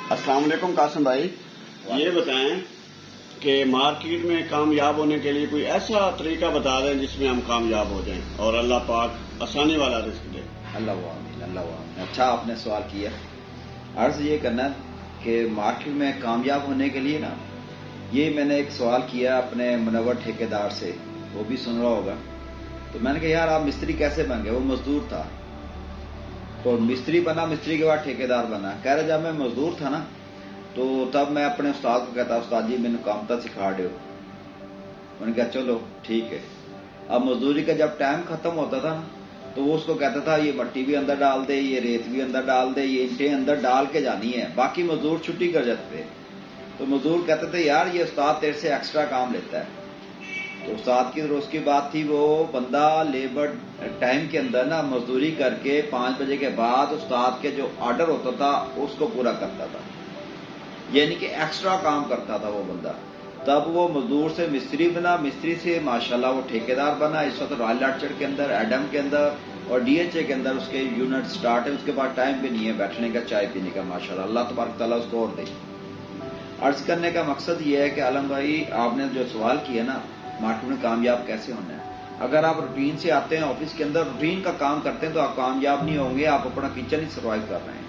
السلام علیکم قاسم بھائی، یہ بتائیں کہ مارکیٹ میں کامیاب ہونے کے لیے کوئی ایسا طریقہ بتا دیں جس میں ہم کامیاب ہو جائیں اور اللہ پاک آسانی والا رزق دے۔ اللہ عامین، اللہ عامین۔ اچھا آپ نے سوال کیا۔ عرض یہ کرنا کہ مارکیٹ میں کامیاب ہونے کے لیے نا، یہ میں نے ایک سوال کیا اپنے منور ٹھیکیدار سے، وہ بھی سن رہا ہوگا۔ تو میں نے کہا یار آپ مستری کیسے بن گئے؟ وہ مزدور تھا، تو مستری بنا، مستری کے بعد ٹھیکیدار بنا۔ کہہ رہے جب میں مزدور تھا نا تو تب میں اپنے استاد کو کہتا استاد جی میں نے کامتا سکھا دو۔ میں نے کہا چلو ٹھیک ہے۔ اب مزدوری کا جب ٹائم ختم ہوتا تھا نا تو وہ اس کو کہتا تھا یہ مٹی بھی اندر ڈال دے، یہ ریت بھی اندر ڈال دے، یہ اینٹیں اندر ڈال کے جانی ہے، باقی مزدور چھٹی کر جاتے تھے۔ تو مزدور کہتے تھے یار یہ استاد تیرے سے ایکسٹرا کام لیتا ہے۔ تو استاد کی روز کی بات تھی، وہ بندہ لیبر ٹائم کے اندر نا مزدوری کر کے 5 بجے کے بعد استاد کے جو آرڈر ہوتا تھا اس کو پورا کرتا تھا، یعنی کہ ایکسٹرا کام کرتا تھا وہ بندہ۔ تب وہ مزدور سے مستری بنا، مستری سے ماشاءاللہ وہ ٹھیکیدار بنا۔ اس وقت رائل آرچر کے اندر، ایڈم کے اندر اور ڈی ایچ اے کے اندر اس کے یونٹ سٹارٹ ہے۔ اس کے بعد ٹائم بھی نہیں ہے بیٹھنے کا، چائے پینے کا، ماشاءاللہ اللہ تبارک تعالیٰ اس کو اور دے۔ عرض کرنے کا مقصد یہ ہے کہ عالم بھائی آپ نے جو سوال کیا نا مارکیٹ میں کامیاب کیسے ہونا ہے، اگر آپ روٹین سے آتے ہیں آفس کے اندر روٹین کا کام کرتے ہیں تو آپ کامیاب نہیں ہوں گے۔ آپ اپنا کچن ہی سروائیو کر رہے ہیں،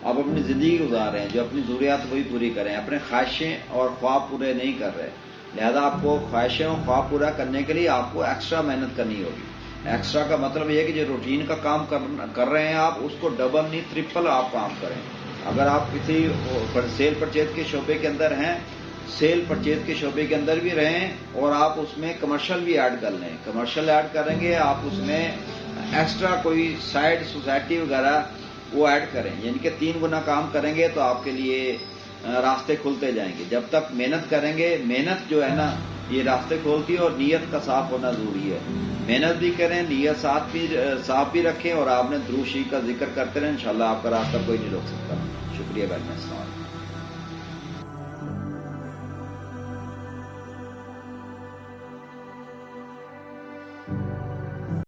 آپ اپنی زندگی گزار رہے ہیں، جو اپنی ضروریات وہی پوری کریں، اپنے خواہشیں اور خواب پورے نہیں کر رہے۔ لہذا آپ کو خواہشیں اور خواب پورا کرنے کے لیے آپ کو ایکسٹرا محنت کرنی ہوگی۔ ایکسٹرا کا مطلب یہ ہے کہ جو روٹین کا کام کر رہے ہیں آپ اس کو ڈبل نہیں ٹرپل آپ کام کریں۔ اگر آپ کسی سیل پرچیز کے شعبے کے اندر ہیں، سیل پرچیز کے شعبے کے اندر بھی رہیں اور آپ اس میں کمرشل بھی ایڈ کر لیں۔ کمرشل ایڈ کریں گے آپ اس میں ایکسٹرا کوئی سائڈ سوسائٹی وغیرہ وہ ایڈ کریں، یعنی کہ 3 گنا کام کریں گے تو آپ کے لیے راستے کھلتے جائیں گے۔ جب تک محنت کریں گے، محنت جو ہے نا یہ راستے کھولتی ہے، اور نیت کا صاف ہونا ضروری ہے۔ محنت بھی کریں، نیت صاف بھی رکھیں، اور آپ نے درود شریف کا ذکر کرتے رہیں، انشاءاللہ آپ کا راستہ کوئی نہیں روک سکتا۔ شکریہ بھائی، السلام علیکم۔